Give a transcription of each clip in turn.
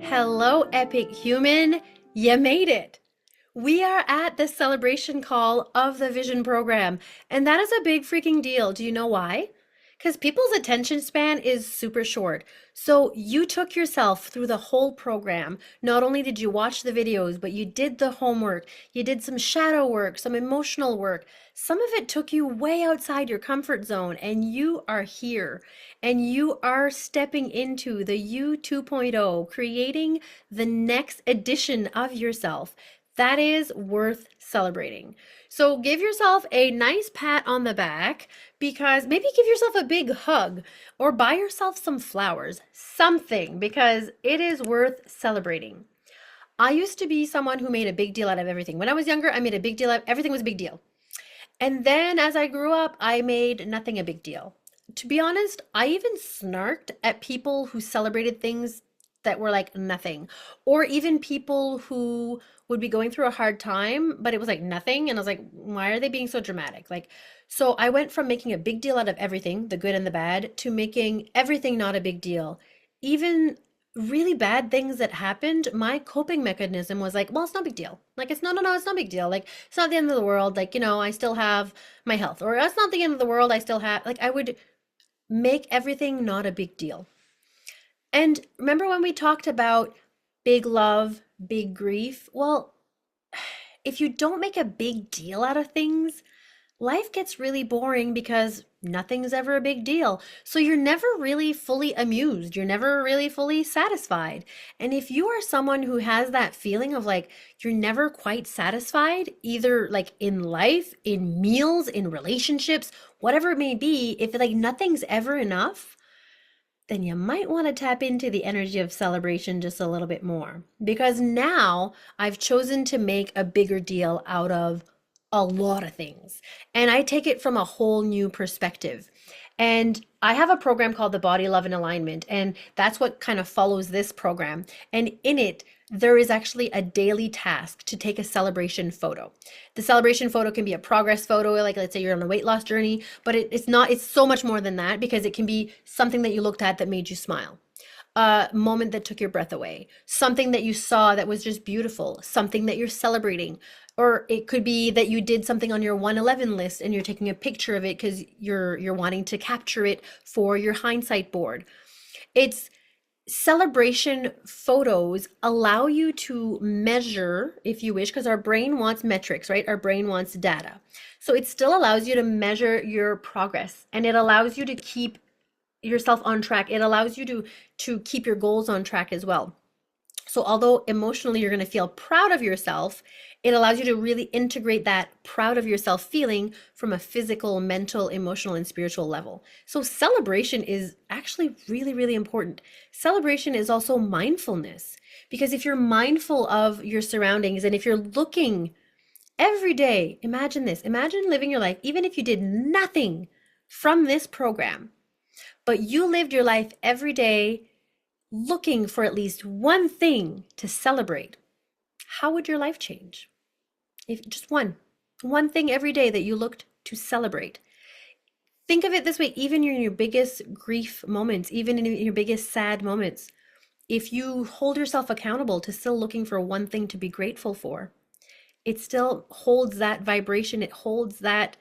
Hello, epic human. You made it. We are at the celebration call of the Vision program, and that is a big freaking deal. Do you know why? Because people's attention span is super short. So you took yourself through the whole program. Not only did you watch the videos, but you did the homework, you did some shadow work, some emotional work. Some of it took you way outside your comfort zone, and you are here. And you are stepping into the you 2.0, creating the next edition of yourself. That is worth celebrating. So give yourself a nice pat on the back because maybe give yourself a big hug or buy yourself some flowers, something, because it is worth celebrating. I used to be someone who made a big deal out of everything. When I was younger, I made a big deal out of everything was a big deal. And then as I grew up, I made nothing a big deal. To be honest, I even snarked at people who celebrated things that were like nothing, or even people who would be going through a hard time, but it was like nothing. And I was like, why are they being so dramatic? So I went from making a big deal out of everything, the good and the bad, to making everything not a big deal. Even really bad things that happened, my coping mechanism was like, well, it's not a big deal. Like, it's no, it's not a big deal. Like, it's not the end of the world. Like, I still have my health, or that's not the end of the world. I still have, like, I would make everything not a big deal. And remember when we talked about big love, big grief? Well, if you don't make a big deal out of things, life gets really boring because nothing's ever a big deal. So you're never really fully amused. You're never really fully satisfied. And if you are someone who has that feeling of like you're never quite satisfied, either like in life, in meals, in relationships, whatever it may be, if like nothing's ever enough, then you might want to tap into the energy of celebration just a little bit more. Because now I've chosen to make a bigger deal out of a lot of things. And I take it from a whole new perspective. And I have a program called the Body, Love, and Alignment. And that's what kind of follows this program. And in it, there is actually a daily task to take a celebration photo. The celebration photo can be a progress photo, like let's say you're on a weight loss journey, but it's not, it's so much more than that because it can be something that you looked at that made you smile, a moment that took your breath away, something that you saw that was just beautiful, something that you're celebrating. Or it could be that you did something on your 111 list and you're taking a picture of it because you're wanting to capture it for your hindsight board. It's celebration photos allow you to measure, if you wish, because our brain wants metrics, right? Our brain wants data. So it still allows you to measure your progress and it allows you to keep yourself on track. It allows you to keep your goals on track as well. So although emotionally you're going to feel proud of yourself, it allows you to really integrate that proud of yourself feeling from a physical, mental, emotional, and spiritual level. So celebration is actually really, really important. Celebration is also mindfulness because if you're mindful of your surroundings and if you're looking every day, imagine this, imagine living your life, even if you did nothing from this program, but you lived your life every day looking for at least one thing to celebrate, how would your life change? If just one thing every day that you looked to celebrate. Think of it this way, even in your biggest grief moments, even in your biggest sad moments, if you hold yourself accountable to still looking for one thing to be grateful for, it still holds that vibration, it holds that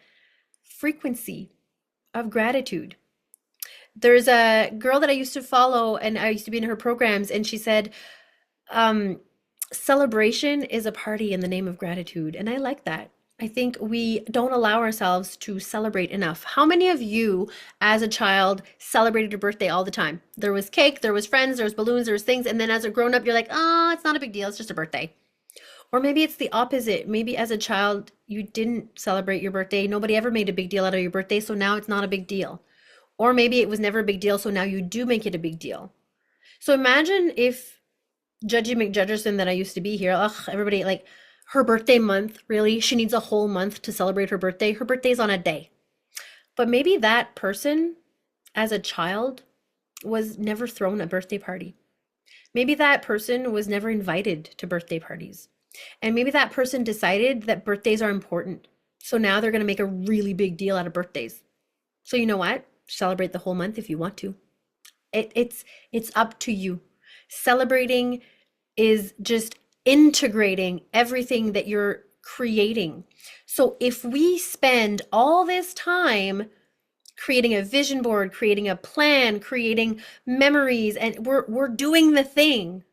frequency of gratitude. There's a girl that I used to follow and I used to be in her programs, and she said, um, celebration is a party in the name of gratitude. And I like that. I think we don't allow ourselves to celebrate enough. How many of you, as a child, celebrated your birthday all the time? There was cake, there was friends, there was balloons, there was things, and then as a grown up, you're like, oh, it's not a big deal, it's just a birthday. Or maybe it's the opposite. Maybe as a child, you didn't celebrate your birthday. Nobody ever made a big deal out of your birthday, so now it's not a big deal. Or maybe it was never a big deal, so now you do make it a big deal. So imagine if Judgy McJudgerson that I used to be here, ugh, everybody like her birthday month, really, she needs a whole month to celebrate her birthday. Her birthday's on a day. But maybe that person as a child was never thrown a birthday party. Maybe that person was never invited to birthday parties. And maybe that person decided that birthdays are important. So now they're going to make a really big deal out of birthdays. So you know what? Celebrate the whole month if you want to. It's up to you. Celebrating is just integrating everything that you're creating. So if we spend all this time creating a vision board, creating a plan, creating memories, and we're doing the thing,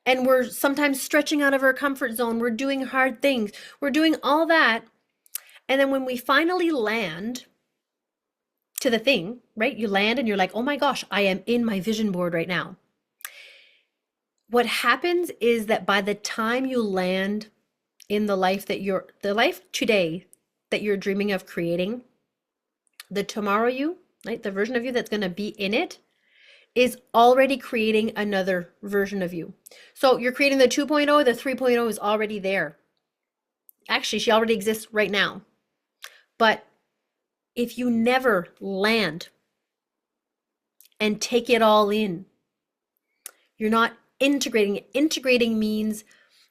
and we're sometimes stretching out of our comfort zone, we're doing hard things, we're doing all that, and then when we finally land to the thing, right? You land and you're like, "Oh my gosh, I am in my vision board right now." What happens is that by the time you land in the life today that you're dreaming of creating, the tomorrow you, right? The version of you that's going to be in it is already creating another version of you. So you're creating the 2.0, the 3.0 is already there. Actually, she already exists right now. But if you never land and take it all in, you're not integrating. Integrating means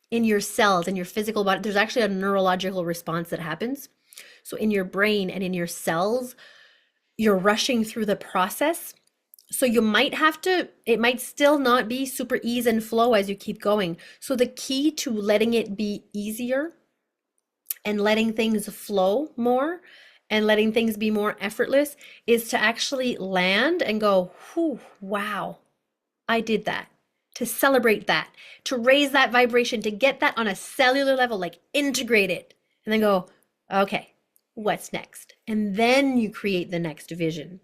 in your cells, in your physical body, there's actually a neurological response that happens. So in your brain and in your cells, you're rushing through the process. So you might have to, it might still not be super ease and flow as you keep going. So the key to letting it be easier and letting things flow more and letting things be more effortless is to actually land and go, whew, wow, I did that. To celebrate that, to raise that vibration, to get that on a cellular level, like integrate it, and then go, okay, what's next? And then you create the next vision.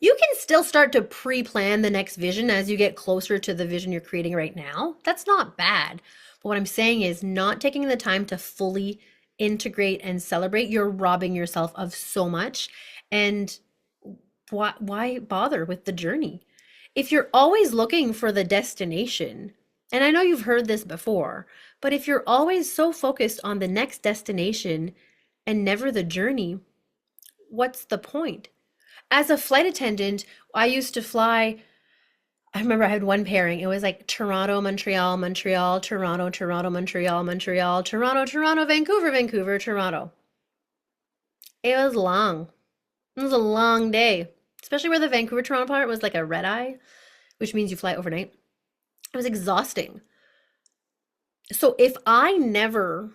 You can still start to pre-plan the next vision as you get closer to the vision you're creating right now. That's not bad. But what I'm saying is not taking the time to fully integrate and celebrate. You're robbing yourself of so much. And why bother with the journey? If you're always looking for the destination, and I know you've heard this before, but if you're always so focused on the next destination and never the journey, what's the point? As a flight attendant, I used to fly. I remember I had one pairing. It was like Toronto, Montreal, Montreal, Toronto, Toronto, Montreal, Montreal, Toronto, Toronto, Vancouver, Vancouver, Toronto. It was long. It was a long day, especially where the Vancouver, Toronto part was like a red eye, which means you fly overnight. It was exhausting. So if I never,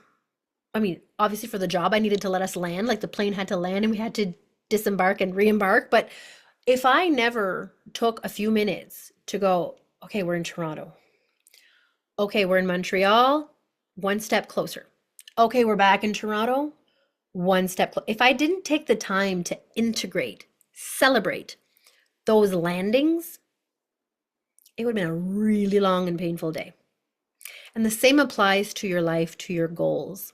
I mean, obviously for the job, I needed to let us land, like the plane had to land and we had to disembark and re-embark. But if I never took a few minutes to go, okay, we're in Toronto. Okay, we're in Montreal, one step closer. Okay, we're back in Toronto, one step closer. If I didn't take the time to integrate, celebrate those landings, it would have been a really long and painful day. And the same applies to your life, to your goals.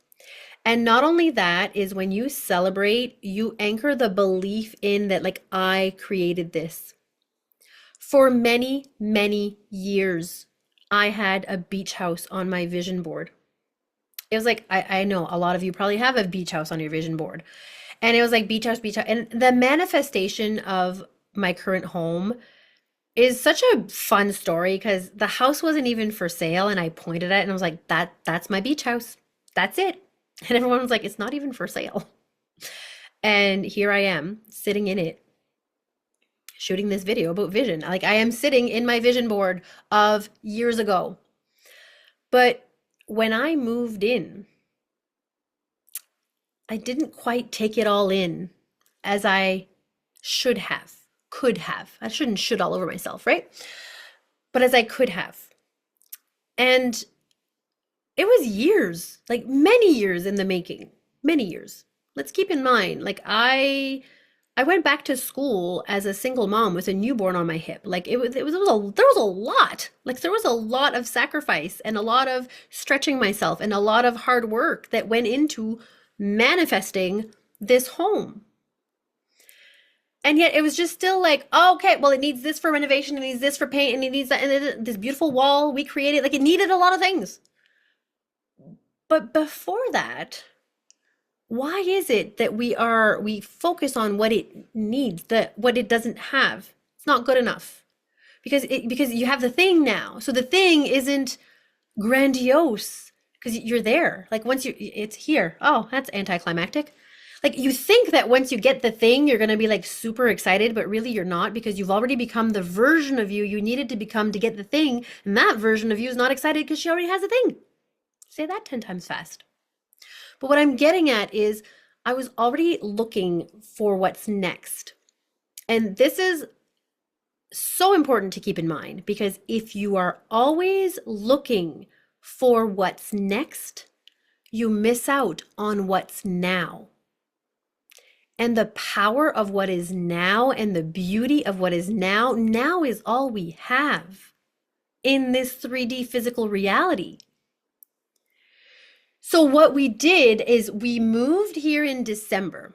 And not only that is when you celebrate, you anchor the belief in that, like, I created this. For many, many years, I had a beach house on my vision board. It was like, I know a lot of you probably have a beach house on your vision board. And it was like beach house, beach house. And the manifestation of my current home is such a fun story because the house wasn't even for sale. And I pointed at it and I was like, that's my beach house. That's it. And everyone was like, it's not even for sale. And here I am sitting in it, shooting this video about vision. Like I am sitting in my vision board of years ago. But when I moved in, I didn't quite take it all in as I should have, could have. I shouldn't should all over myself, right? But as I could have. And it was years, like many years in the making, many years. Let's keep in mind, like I went back to school as a single mom with a newborn on my hip. Like there was a lot. Like there was a lot of sacrifice and a lot of stretching myself and a lot of hard work that went into manifesting this home. And yet it was just still like, oh, okay, well, it needs this for renovation, it needs this for paint, and it needs that, and this beautiful wall we created. Like it needed a lot of things. But before that, why is it that we focus on what it needs, that what it doesn't have? It's not good enough. Because you have the thing now. So the thing isn't grandiose because you're there. Like once it's here. Oh, that's anticlimactic. Like you think that once you get the thing, you're going to be like super excited, but really you're not because you've already become the version of you needed to become to get the thing. And that version of you is not excited because she already has a thing. Say that 10 times fast. But what I'm getting at is I was already looking for what's next. And this is so important to keep in mind because if you are always looking for what's next, you miss out on what's now. And the power of what is now and the beauty of what is now, now is all we have in this 3D physical reality. So, what we did is we moved here in December.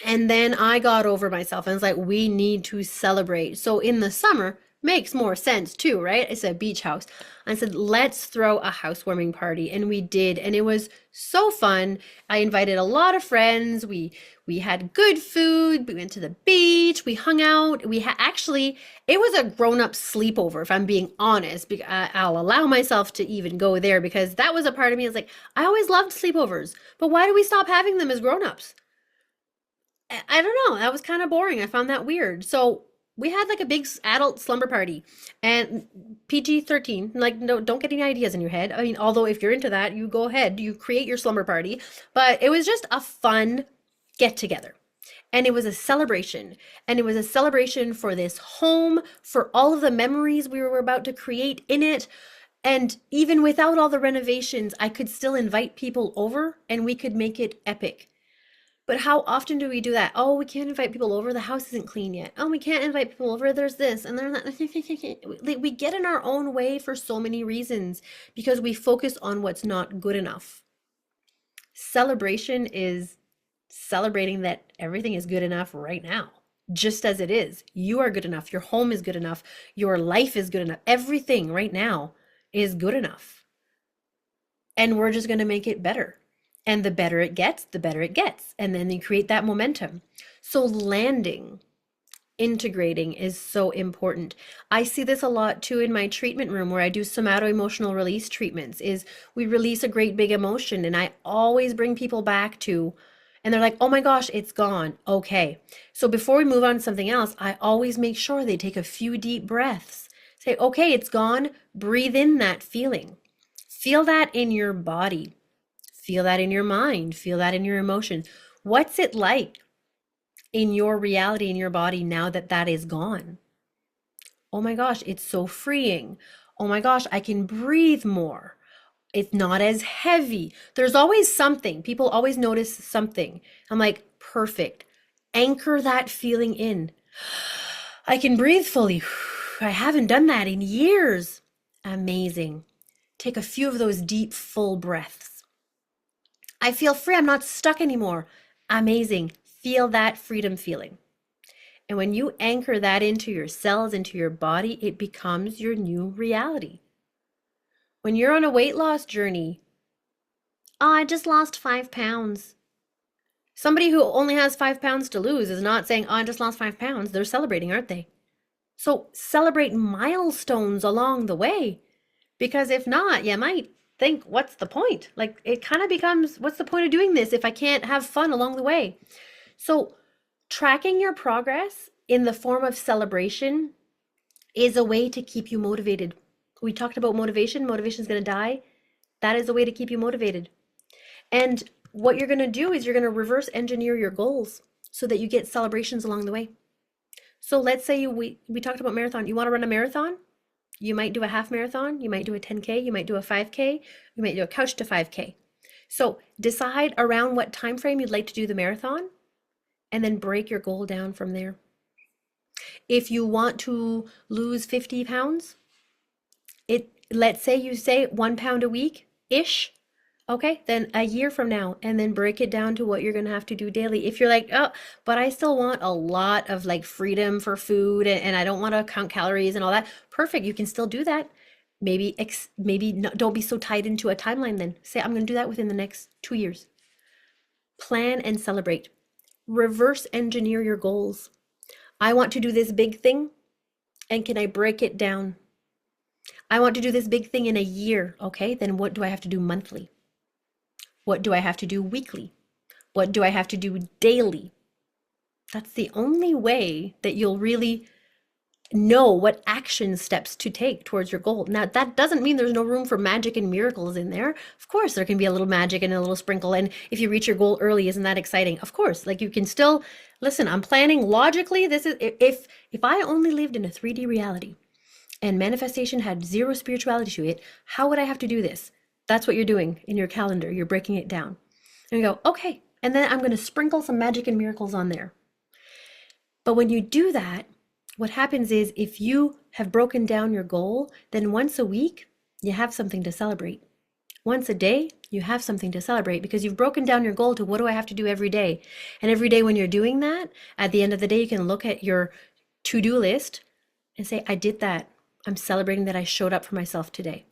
And then I got over myself and was like, we need to celebrate. So in the summer, makes more sense too, right? It's a beach house. I said, let's throw a housewarming party. And we did. And it was so fun. I invited a lot of friends. We had good food. We went to the beach. We hung out. Actually, it was a grown-up sleepover, if I'm being honest. I'll allow myself to even go there because that was a part of me. It's like, I always loved sleepovers, but why do we stop having them as grown-ups? I don't know. That was kind of boring. I found that weird. So we had like a big adult slumber party and PG-13. Like, no, don't get any ideas in your head. I mean, although if you're into that, you go ahead, you create your slumber party. But it was just a fun get together. And it was a celebration. And it was a celebration for this home, for all of the memories we were about to create in it. And even without all the renovations, I could still invite people over and we could make it epic. But how often do we do that? Oh, we can't invite people over. The house isn't clean yet. Oh, we can't invite people over. There's this and there's that. We get in our own way for so many reasons because we focus on what's not good enough. Celebration is celebrating that everything is good enough right now, just as it is. You are good enough. Your home is good enough. Your life is good enough. Everything right now is good enough. And we're just going to make it better. And the better it gets, the better it gets. And then you create that momentum. So landing, integrating is so important. I see this a lot too in my treatment room where I do somato-emotional release treatments is we release a great big emotion and I always bring people back to, and they're like, oh my gosh, it's gone. Okay. So before we move on to something else, I always make sure they take a few deep breaths. Say, okay, it's gone. Breathe in that feeling. Feel that in your body. Feel that in your mind. Feel that in your emotions. What's it like in your reality, in your body now that that is gone? Oh my gosh, it's so freeing. Oh my gosh, I can breathe more. It's not as heavy. There's always something. People always notice something. I'm like, perfect. Anchor that feeling in. I can breathe fully. I haven't done that in years. Amazing. Take a few of those deep, full breaths. I feel free. I'm not stuck anymore. Amazing. Feel that freedom feeling. And when you anchor that into your cells, into your body, it becomes your new reality. When you're on a weight loss journey, oh, I just lost 5 pounds. Somebody who only has 5 pounds to lose is not saying, oh, I just lost 5 pounds. They're celebrating, aren't they? So celebrate milestones along the way. Because if not, you might think, what's the point? Like it kind of becomes, what's the point of doing this if I can't have fun along the way? So tracking your progress in the form of celebration is a way to keep you motivated. We talked about motivation. Motivation is going to die. That is a way to keep you motivated. And what you're going to do is you're going to reverse engineer your goals so that you get celebrations along the way. So let's say we talked about marathon. You want to run a marathon? You might do a half marathon. You might do a 10K. You might do a 5K. You might do a couch to 5K. So decide around what time frame you'd like to do the marathon and then break your goal down from there. If you want to lose 50 pounds, let's say you say 1 pound a week ish. Okay, then a year from now, and then break it down to what you're gonna have to do daily. If you're like, oh, but I still want a lot of like freedom for food and I don't want to count calories and all that, perfect. You can still do that. Maybe don't be so tied into a timeline then. Say, I'm gonna do that within the next 2 years. Plan and celebrate. Reverse engineer your goals. I want to do this big thing, and can I break it down? I want to do this big thing in a year. Okay, then what do I have to do monthly? What do I have to do weekly? What do I have to do daily? That's the only way that you'll really know what action steps to take towards your goal. Now, that doesn't mean there's no room for magic and miracles in there. Of course, there can be a little magic and a little sprinkle. And if you reach your goal early, isn't that exciting? Of course, like you can still listen. I'm planning logically. This is if I only lived in a 3D reality and manifestation had zero spirituality to it, how would I have to do this? That's what you're doing in your calendar. You're breaking it down. And you go, okay. And then I'm going to sprinkle some magic and miracles on there. But when you do that, what happens is if you have broken down your goal, then once a week, you have something to celebrate. Once a day, you have something to celebrate because you've broken down your goal to what do I have to do every day? And every day when you're doing that, at the end of the day, you can look at your to-do list and say, I did that. I'm celebrating that I showed up for myself today.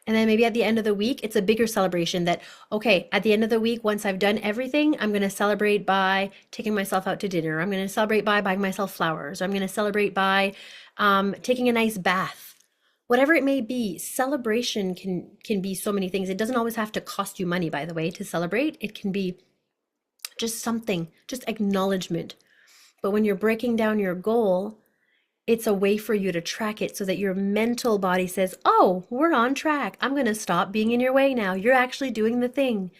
And then maybe at the end of the week, it's a bigger celebration that, okay, at the end of the week, once I've done everything, I'm going to celebrate by taking myself out to dinner. I'm going to celebrate by buying myself flowers. I'm going to celebrate by taking a nice bath. Whatever it may be, celebration can be so many things. It doesn't always have to cost you money, by the way, to celebrate. It can be just something, just acknowledgement. But when you're breaking down your goal, it's a way for you to track it so that your mental body says, oh, we're on track. I'm going to stop being in your way now. You're actually doing the thing.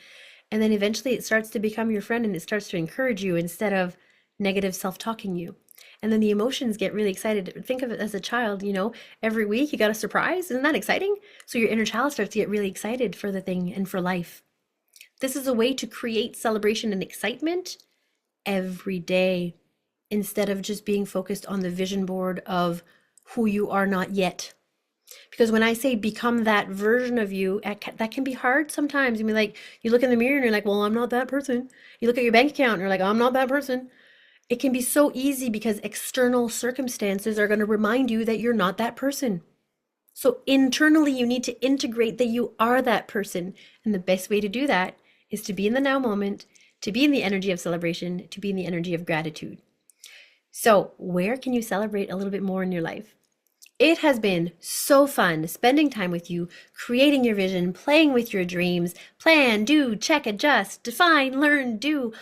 And then eventually it starts to become your friend and it starts to encourage you instead of negative self-talking you. And then the emotions get really excited. Think of it as a child, every week you got a surprise. Isn't that exciting? So your inner child starts to get really excited for the thing and for life. This is a way to create celebration and excitement every day, instead of just being focused on the vision board of who you are not yet. Because when I say become that version of you, that can be hard sometimes. I mean, like you look in the mirror and you're like, well, I'm not that person. You look at your bank account and you're like, I'm not that person. It can be so easy because external circumstances are going to remind you that you're not that person. So internally, you need to integrate that you are that person. And the best way to do that is to be in the now moment, to be in the energy of celebration, to be in the energy of gratitude. So, where can you celebrate a little bit more in your life? It has been so fun spending time with you, creating your vision, playing with your dreams, plan, do, check, adjust, define, learn, do,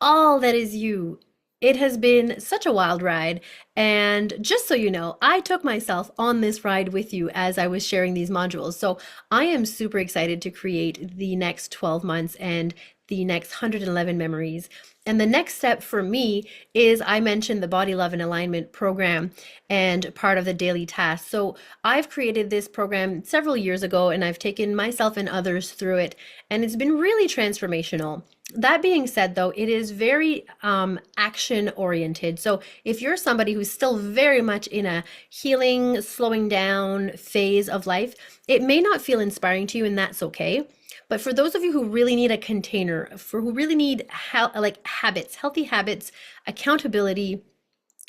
all that is you. It has been such a wild ride. And just so you know, I took myself on this ride with you as I was sharing these modules. So I am super excited to create the next 12 months and the next 111 memories. And the next step for me is I mentioned the Body Love and Alignment program and part of the daily task. So I've created this program several years ago and I've taken myself and others through it, and it's been really transformational. That being said, though, it is very action oriented. So if you're somebody who's still very much in a healing, slowing down phase of life, it may not feel inspiring to you, and that's okay. But for those of you who really need a container, for who really need habits, healthy habits, accountability,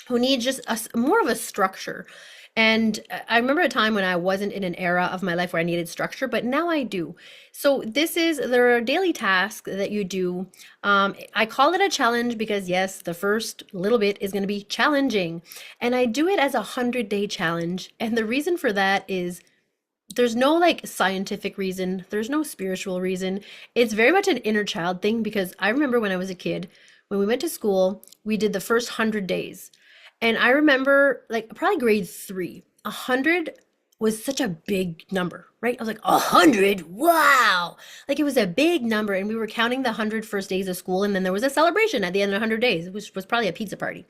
who need just more of a structure. And I remember a time when I wasn't in an era of my life where I needed structure, but now I do. So there are daily tasks that you do. I call it a challenge because yes, the first little bit is going to be challenging. And I do it as a 100-day challenge. And the reason for that is there's no scientific reason. There's no spiritual reason. It's very much an inner child thing because I remember when I was a kid, when we went to school, we did the first 100 days. And I remember probably grade 3, 100 was such a big number, right? I was like, 100, wow. It was a big number. And we were counting the 100 first days of school. And then there was a celebration at the end of 100 days, which was probably a pizza party.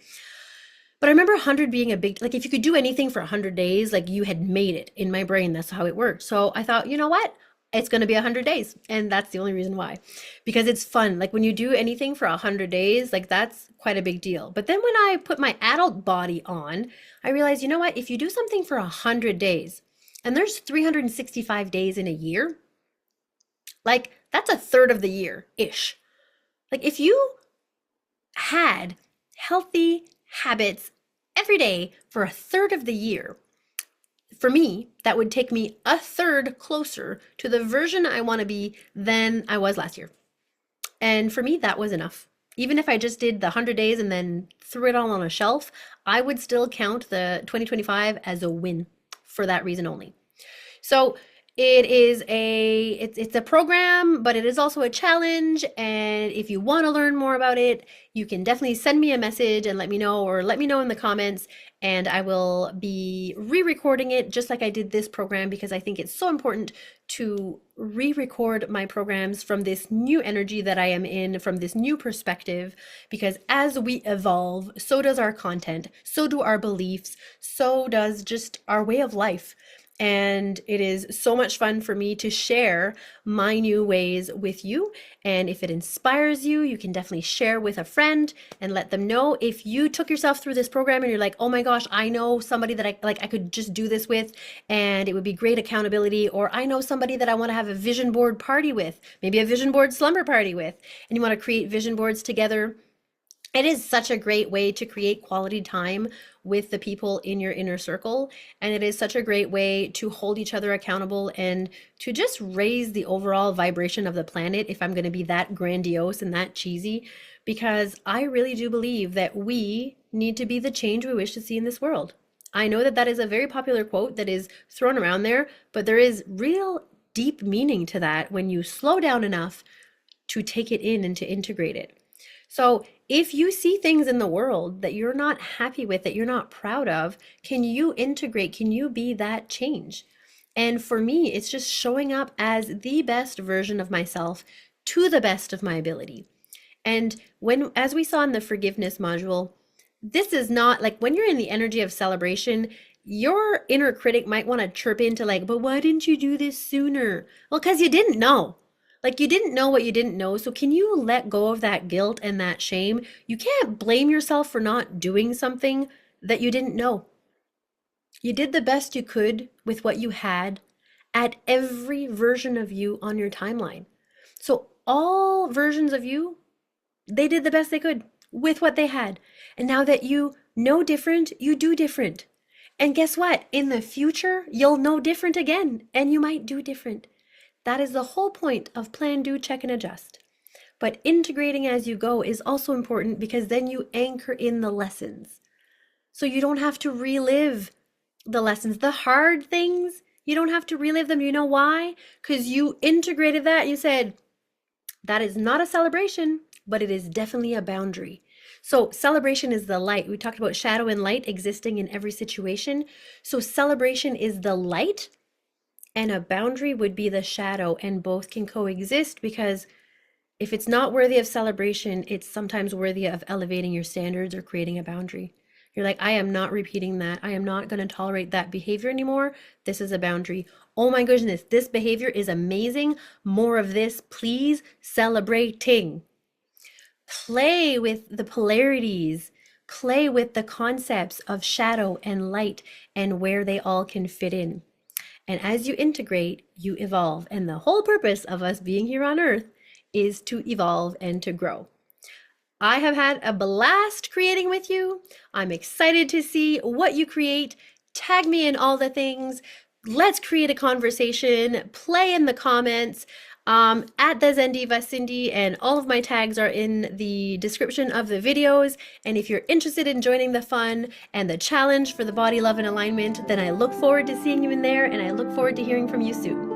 But I remember 100 being a big, if you could do anything for 100 days, you had made it in my brain. That's how it worked. So I thought, you know what? It's going to be 100 days. And that's the only reason why, because it's fun. When you do anything for 100 days, that's quite a big deal. But then when I put my adult body on, I realized, you know what? If you do something for 100 days and there's 365 days in a year, that's a third of the year-ish. If you had healthy habits every day for a third of the year, for me, that would take me a third closer to the version I want to be than I was last year. And for me, that was enough. Even if I just did the 100 days and then threw it all on a shelf, I would still count the 2025 as a win for that reason only. So It's a program, but it is also a challenge. And if you want to learn more about it, you can definitely send me a message and let me know, or let me know in the comments. And I will be re-recording it just like I did this program, because I think it's so important to re-record my programs from this new energy that I am in, from this new perspective, because as we evolve, so does our content, so do our beliefs, so does just our way of life. And it is so much fun for me to share my new ways with you. And if it inspires you, you can definitely share with a friend and let them know. If you took yourself through this program and you're like, oh my gosh, I know somebody that I could just do this with and it would be great accountability, or I know somebody that I want to have a vision board party with, maybe a vision board slumber party with, and you want to create vision boards together. It is such a great way to create quality time with the people in your inner circle. And it is such a great way to hold each other accountable and to just raise the overall vibration of the planet, if I'm going to be that grandiose and that cheesy, because I really do believe that we need to be the change we wish to see in this world. I know that that is a very popular quote that is thrown around there, but there is real deep meaning to that when you slow down enough to take it in and to integrate it. So if you see things in the world that you're not happy with, that you're not proud of, can you integrate? Can you be that change? And for me, it's just showing up as the best version of myself to the best of my ability. And when, as we saw in the forgiveness module, this is not like when you're in the energy of celebration, your inner critic might want to chirp into like, but why didn't you do this sooner? Well, because you didn't know. Like you didn't know what you didn't know. So can you let go of that guilt and that shame? You can't blame yourself for not doing something that you didn't know. You did the best you could with what you had at every version of you on your timeline. So all versions of you, they did the best they could with what they had. And now that you know different, you do different. And guess what? In the future, you'll know different again, and you might do different. That is the whole point of plan, do, check, and adjust. But integrating as you go is also important, because then you anchor in the lessons. So you don't have to relive the lessons, the hard things. You don't have to relive them. You know why? Because you integrated that. You said, that is not a celebration, but it is definitely a boundary. So celebration is the light. We talked about shadow and light existing in every situation. So celebration is the light, and a boundary would be the shadow, and both can coexist, because if it's not worthy of celebration, it's sometimes worthy of elevating your standards or creating a boundary. You're like, I am not repeating that. I am not going to tolerate that behavior anymore. This is a boundary. Oh my goodness, this behavior is amazing. More of this, please. Celebrating. Play with the polarities. Play with the concepts of shadow and light and where they all can fit in. And as you integrate, you evolve. And the whole purpose of us being here on Earth is to evolve and to grow. I have had a blast creating with you. I'm excited to see what you create. Tag me in all the things. Let's create a conversation. Play in the comments. At the Zendiva Cindy, and all of my tags are in the description of the videos. And if you're interested in joining the fun and the challenge for the body, love, and alignment, then I look forward to seeing you in there, and I look forward to hearing from you soon.